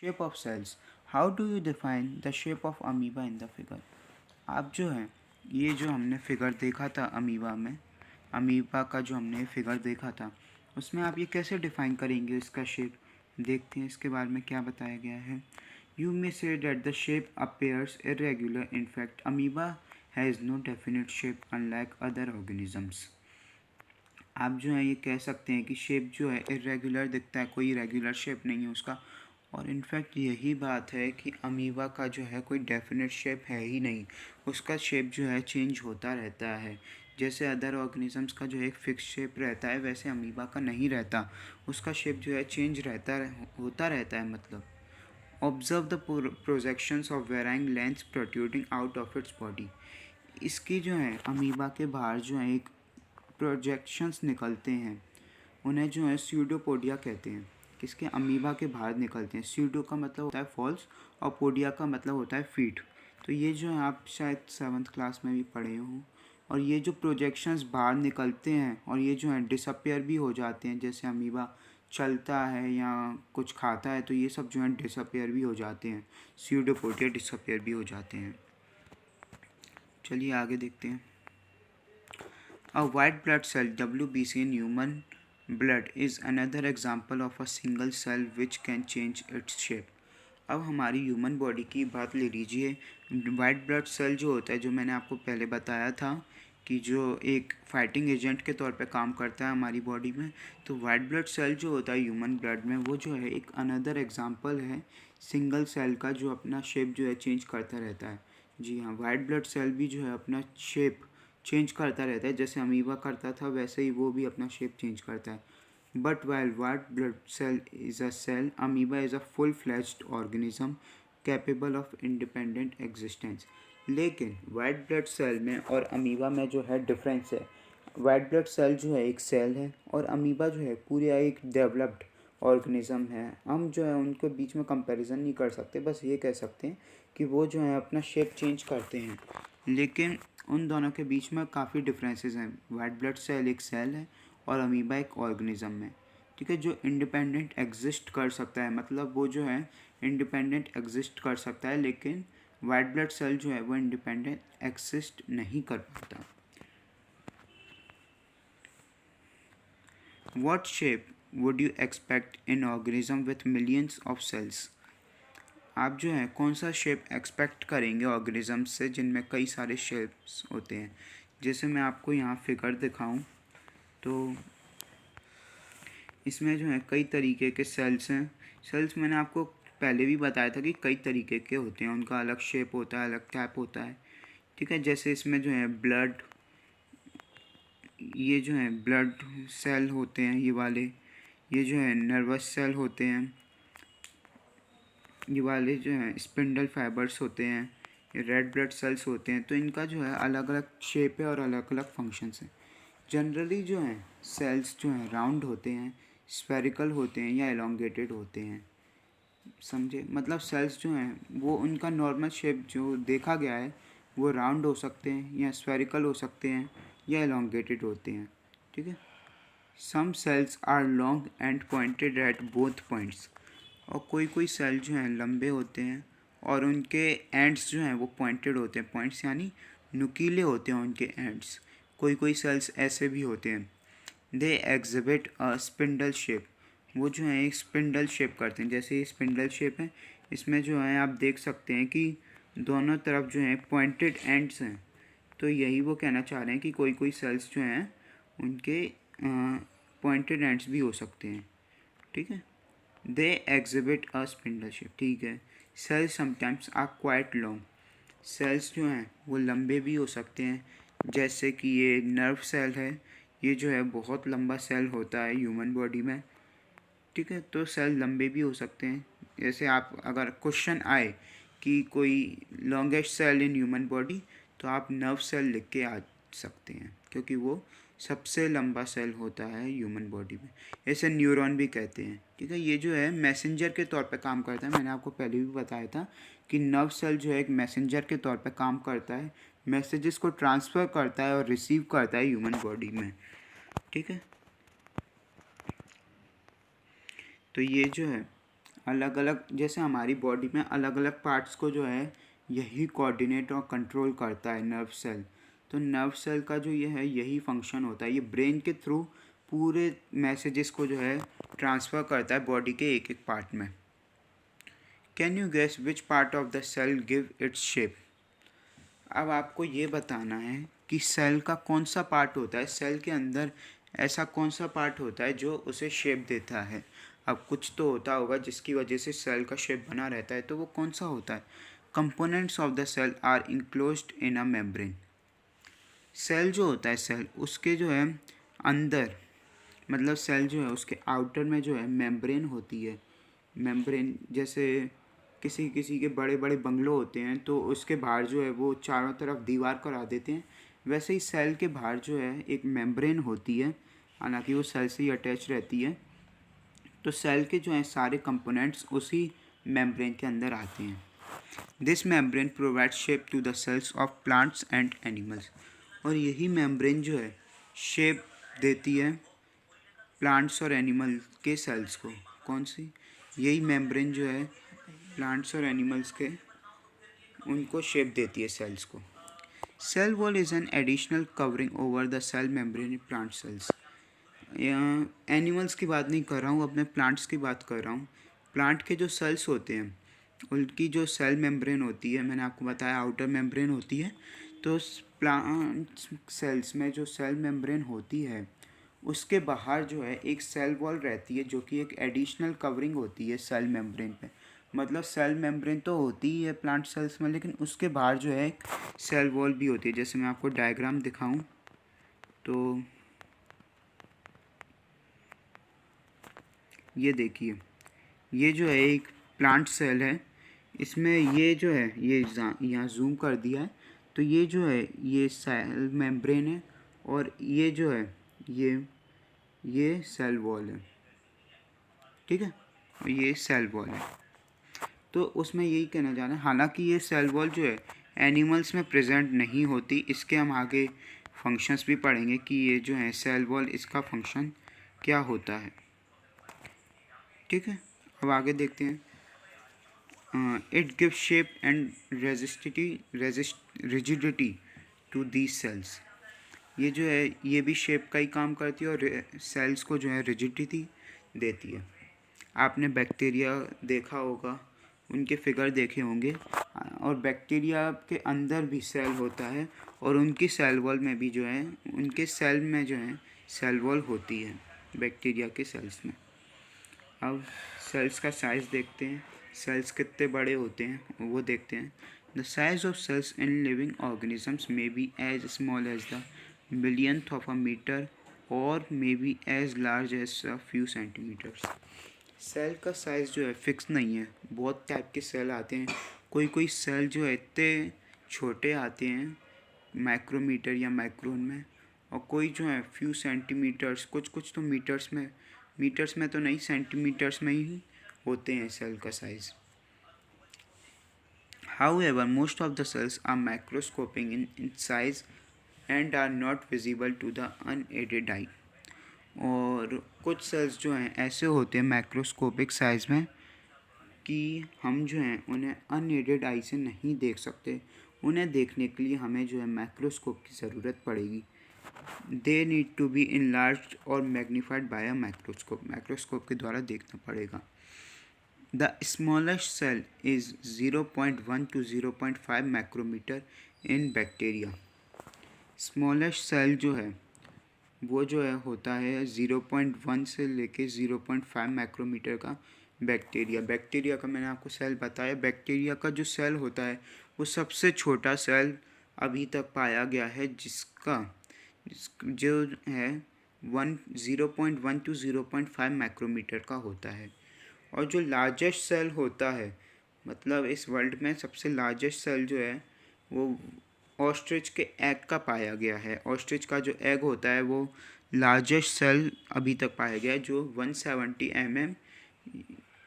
Shape of cells, how do you define the shape of amoeba in the figure. आप जो है ये जो हमने फिगर देखा था अमीबा में, अमीबा का जो हमने फिगर देखा था उसमें आप ये कैसे डिफाइन करेंगे इसका शेप। देखते हैं इसके बारे में क्या बताया गया है। You may say that the shape appears irregular, in fact amoeba has no definite shape unlike other organisms. आप जो है ये कह सकते हैं कि शेप जो है इरेगुलर दिखता है, कोई रेगुलर शेप नहीं है उसका। और इनफैक्ट यही बात है कि अमीबा का जो है कोई डेफिनेट शेप है ही नहीं, उसका शेप जो है चेंज होता रहता है। जैसे अदर ऑर्गेनिजम्स का जो एक फिक्स शेप रहता है वैसे अमीबा का नहीं रहता, उसका शेप जो है चेंज होता रहता है। मतलब observe the projections of varying lengths protruding out of its body. इसकी जो है अमीबा के बाहर जो है एक प्रोजेक्शंस निकलते हैं, उन्हें जो है स्यूडोपोडिया कहते हैं। किसके? अमीबा के बाहर निकलते हैं। स्यूडो का मतलब होता है फॉल्स और पोडिया का मतलब होता है फीट। तो ये जो है आप शायद 7th क्लास में भी पढ़े हों। और ये जो प्रोजेक्शंस बाहर निकलते हैं और ये जो है डिसअपियर भी हो जाते हैं, जैसे अमीबा चलता है या कुछ खाता है तो ये सब जो है डिसअपियर भी हो जाते हैं, स्यूडोपोडिया डिसअपियर भी हो जाते हैं। चलिए आगे देखते हैं। A white blood cell WBC in human blood is another example of a single cell which can change its shape. अब हमारी ह्यूमन बॉडी की बात ले लीजिए। वाइट ब्लड सेल जो होता है, जो मैंने आपको पहले बताया था कि जो एक फाइटिंग एजेंट के तौर पे काम करता है हमारी बॉडी में, तो वाइट ब्लड सेल जो होता है ह्यूमन ब्लड में वो जो है एक अनदर एग्जांपल है सिंगल सेल का, जो अपना शेप जो है चेंज करता रहता है। जी हाँ, वाइट ब्लड सेल भी जो है अपना शेप चेंज करता रहता है, जैसे अमीबा करता था वैसे ही वो भी अपना शेप चेंज करता है। But while white blood cell is a cell, amoeba is a full fledged organism capable of independent existence. लेकिन वाइट ब्लड सेल में और अमीबा में जो है डिफरेंस है। वाइट ब्लड सेल जो है एक सेल है और अमीबा जो है पूरा एक डेवलप्ड ऑर्गेनिज्म है। हम जो है उनके बीच में कंपैरिजन नहीं कर सकते, बस ये कह सकते हैं कि वो जो है अपना शेप चेंज करते हैं। लेकिन उन दोनों के बीच में काफ़ी डिफरेंसेस हैं। वाइट ब्लड सेल एक सेल है और अमीबा एक ऑर्गेनिज्म है, ठीक है, जो इंडिपेंडेंट एग्जिस्ट कर सकता है। मतलब वो जो है इंडिपेंडेंट एग्जिस्ट कर सकता है, लेकिन वाइट ब्लड सेल जो है वो इंडिपेंडेंट एग्जिस्ट नहीं कर पाता। What shape would you expect in organism with millions of cells? आप जो है कौन सा शेप एक्सपेक्ट करेंगे ऑर्गेनिज्म से जिनमें कई सारे शेप्स होते हैं। जैसे मैं आपको यहाँ फिगर दिखाऊं तो इसमें जो है कई तरीके के सेल्स हैं। सेल्स मैंने आपको पहले भी बताया था कि कई तरीके के होते हैं, उनका अलग शेप होता है, अलग टाइप होता है, ठीक है। जैसे इसमें जो है ब्लड, ये जो है ब्लड सेल होते हैं ये वाले, ये जो है नर्वस सेल होते हैं, ये वाले जो हैं स्पिंडल फाइबर्स होते हैं, ये रेड ब्लड सेल्स होते हैं। तो इनका जो है अलग अलग शेप है और अलग अलग फंक्शंस हैं। जनरली जो हैं सेल्स जो हैं राउंड होते हैं, स्फेरिकल होते हैं या एलोंगेटेड होते हैं, समझे। मतलब सेल्स जो हैं वो उनका नॉर्मल शेप जो देखा गया है वो राउंड हो सकते हैं या स्फेरिकल हो सकते हैं या एलोंगेटेड होते हैं, ठीक है। Some cells are long and pointed at both points. और कोई कोई सेल जो हैं लंबे होते हैं और उनके एंड्स जो हैं वो पॉइंटेड होते हैं। पॉइंट्स यानी नुकीले होते हैं उनके एंड्स। कोई कोई सेल्स ऐसे भी होते हैं। दे एग्जिबिट अ स्पिंडल शेप, वो जो है एक स्पिंडल शेप करते हैं। जैसे ये स्पिंडल शेप है, इसमें जो है आप देख सकते हैं कि दोनों तरफ जो है पॉइंटेड एंड्स हैं। तो यही वो कहना चाह रहे हैं कि कोई कोई सेल्स जो हैं उनके पॉइंटेड एंड्स भी हो सकते हैं, ठीक है। They exhibit a spindle shape, ठीक है। Cells sometimes are quite long, cells जो हैं वो लंबे भी हो सकते हैं। जैसे कि ये नर्व सेल है, ये जो है बहुत लंबा सेल होता है ह्यूमन बॉडी में, ठीक है। तो सेल लंबे भी हो सकते हैं। जैसे आप अगर क्वेश्चन आए कि कोई longest cell in human body, तो आप नर्व सेल लिख के आ सकते हैं, क्योंकि वो सबसे लंबा सेल होता है ह्यूमन बॉडी में। इसे न्यूरॉन भी कहते हैं, ठीक है। ये जो है मैसेंजर के तौर पे काम करता है। मैंने आपको पहले भी बताया था कि नर्व सेल जो है एक मैसेंजर के तौर पे काम करता है, मैसेजेस को ट्रांसफ़र करता है और रिसीव करता है ह्यूमन बॉडी में, ठीक है। तो ये जो है अलग अलग, जैसे हमारी बॉडी में अलग अलग पार्ट्स को जो है यही कोऑर्डिनेट और कंट्रोल करता है नर्व सेल। तो नर्व सेल का जो ये है यही फंक्शन होता है, ये ब्रेन के थ्रू पूरे मैसेजेस को जो है ट्रांसफ़र करता है बॉडी के एक एक पार्ट में। Can you guess which part of the cell give its shape? अब आपको ये बताना है कि सेल का कौन सा पार्ट होता है, सेल के अंदर ऐसा कौन सा पार्ट होता है जो उसे शेप देता है। अब कुछ तो होता होगा जिसकी वजह से सेल का शेप बना रहता है, तो वो कौन सा होता है? Components of the cell are enclosed in a membrane. Cell जो होता है, सेल उसके जो है अंदर, मतलब सेल जो है उसके आउटर में जो है मेम्ब्रेन होती है। मेम्ब्रेन जैसे किसी किसी के बड़े बड़े बंगलो होते हैं तो उसके बाहर जो है वो चारों तरफ दीवार करा देते हैं, वैसे ही सेल के बाहर जो है एक मेम्ब्रेन होती है, हालांकि वो सेल से ही अटैच रहती है। तो सेल के जो है सारे कंपोनेंट्स उसी मेम्ब्रेन के अंदर आते हैं। This membrane provide shape to the cells of plants and animals. और यही मेम्ब्रेन जो है शेप देती है प्लांट्स और एनिमल के सेल्स को। कौन सी? यही मेम्ब्रेन जो है प्लांट्स और एनिमल्स के उनको शेप देती है सेल्स को। Cell wall is an additional covering over the cell membrane in plant cells. Animals की बात नहीं कर रहा हूँ, अब मैं प्लांट्स की बात कर रहा हूँ। प्लांट के जो सेल्स होते हैं उनकी जो सेल मेम्ब्रेन होती है, मैंने आपको बताया आउटर मेम्ब्रेन होती है। तो प्लांट सेल्स में जो सेल मेम्ब्रेन होती है उसके बाहर जो है एक सेल वॉल रहती है जो कि एक एडिशनल कवरिंग होती है सेल मेम्ब्रेन पे। मतलब सेल मेम्ब्रेन तो होती ही है प्लांट सेल्स में, लेकिन उसके बाहर जो है एक सेल वॉल भी होती है। जैसे मैं आपको डायग्राम दिखाऊं तो ये देखिए, ये जो है एक प्लांट सेल है, इसमें ये जो है ये यहाँ जूम कर दिया है, तो ये जो है ये सेल मेम्ब्रेन है और ये जो है ये सेल वॉल है, ठीक है, और ये सेल वॉल है। तो उसमें यही कहना चाह रहे हैं, हालांकि ये सेल वॉल जो है एनिमल्स में प्रेजेंट नहीं होती, इसके हम आगे फंक्शंस भी पढ़ेंगे कि ये जो है सेल वॉल इसका फंक्शन क्या होता है, ठीक है। अब आगे देखते हैं। It give shape and rigidity to these cells. ये जो है ये भी शेप का ही काम करती है और सेल्स को जो है रिजिडिटी देती है। आपने बैक्टीरिया देखा होगा, उनके फिगर देखे होंगे, और बैक्टीरिया के अंदर भी सेल होता है और उनकी सेल वॉल में भी जो है उनके सेल में जो है सेल वॉल होती है बैक्टीरिया के सेल्स में। अब सेल्स का साइज़ देखते हैं, सेल्स कितने बड़े होते हैं वो देखते हैं। The size of cells in living organisms may be as small as the millionth of a metre or may be as large as a few centimetres. Cell का साइज़ जो है फिक्स नहीं है, बहुत टाइप के सेल आते हैं। कोई कोई सेल जो है इतने छोटे आते हैं माइक्रोमीटर या माइक्रोन में, और कोई जो है फ्यू सेंटीमीटर्स, कुछ कुछ तो मीटर्स में तो नहीं, सेंटीमीटर्स में ही होते हैं सेल का size. However, most of the cells are microscopic in size and are not visible to the unaided eye. और कुछ सेल्स जो हैं ऐसे होते हैं माइक्रोस्कोपिक साइज़ में कि हम जो हैं उन्हें अनएडेड आई से नहीं देख सकते। उन्हें देखने के लिए हमें जो है माइक्रोस्कोप की ज़रूरत पड़ेगी। They need to be enlarged और मैग्नीफाइड बाय अ माइक्रोस्कोप के द्वारा देखना पड़ेगा। The smallest cell is 0.1 to 0.5 micrometre in bacteria. Smallest cell जो है वो जो है होता है 0.1 से लेके 0.5 माइक्रोमीटर का बैक्टीरिया का मैंने आपको सेल बताया। बैक्टीरिया का जो सेल होता है वो सबसे छोटा सेल अभी तक पाया गया है, जिसका जो है 0.1 to 0.5 माइक्रोमीटर का होता है। और जो लार्जेस्ट सेल होता है, मतलब इस वर्ल्ड में सबसे लार्जेस्ट सेल जो है वो ऑस्ट्रिच के एग का पाया गया है। ऑस्ट्रिच का जो एग होता है वो लार्जेस्ट सेल अभी तक पाया गया है, जो 170 mm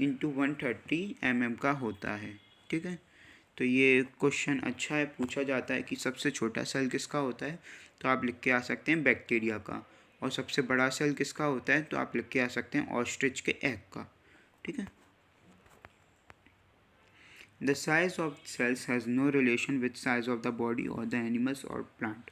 इंटू 130 mm का होता है, ठीक है। तो ये क्वेश्चन अच्छा है, पूछा जाता है कि सबसे छोटा सेल किसका होता है, तो आप लिख के आ सकते हैं बैक्टीरिया का। और सबसे बड़ा सेल किसका होता है, तो आप लिख के आ सकते हैं ऑस्ट्रिच के एग का, ठीक है। The size of cells has no relation with size of the body or the animals or plant.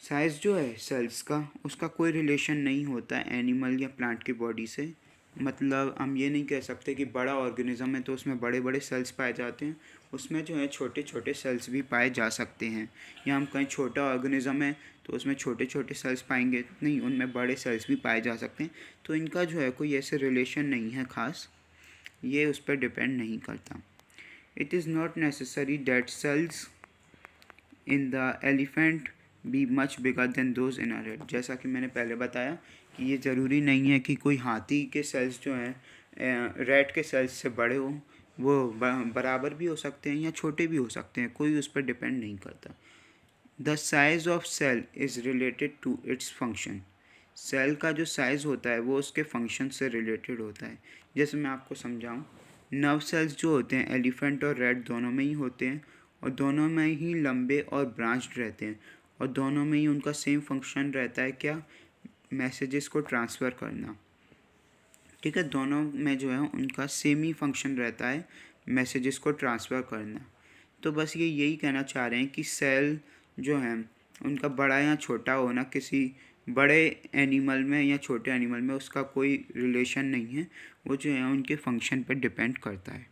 Size जो है सेल्स का, उसका कोई रिलेशन नहीं होता है एनिमल या प्लांट की बॉडी से। मतलब हम ये नहीं कह सकते कि बड़ा ऑर्गेनिज्म है तो उसमें बड़े बड़े सेल्स पाए जाते हैं, उसमें जो है छोटे छोटे सेल्स भी पाए जा सकते हैं। या हम कहीं छोटा ऑर्गेनिज्म है तो उसमें छोटे छोटे सेल्स पाएंगे नहीं, उनमें बड़े सेल्स भी पाए जा सकते हैं। तो इनका जो है कोई ऐसे रिलेशन नहीं है ख़ास, ये उस पर डिपेंड नहीं करता। It is not necessary that cells in the elephant be much bigger than those in a rat. जैसा कि मैंने पहले बताया कि ये ज़रूरी नहीं है कि कोई हाथी के सेल्स जो हैं रैट के सेल्स से बड़े हों, वो बराबर भी हो सकते हैं या छोटे भी हो सकते हैं, कोई उस पर डिपेंड नहीं करता। The size of cell is related to its function. Cell का जो साइज़ होता है वो उसके फंक्शन से रिलेटेड होता है। जैसे मैं आपको समझाऊँ, नर्व सेल्स जो होते हैं एलिफेंट और रैट दोनों में ही होते हैं, और दोनों में ही लंबे और ब्रांच्ड रहते हैं, और दोनों में ही उनका सेम फंक्शन रहता है, क्या, मैसेजेस को ट्रांसफ़र करना। ठीक है, दोनों में जो है उनका सेम ही फंक्शन रहता है, मैसेजेस को ट्रांसफ़र करना। तो बस ये यही कहना चाह रहे हैं कि सेल जो हैं उनका बड़ा या छोटा होना किसी बड़े एनिमल में या छोटे एनिमल में उसका कोई रिलेशन नहीं है, वो जो है उनके फंक्शन पर डिपेंड करता है।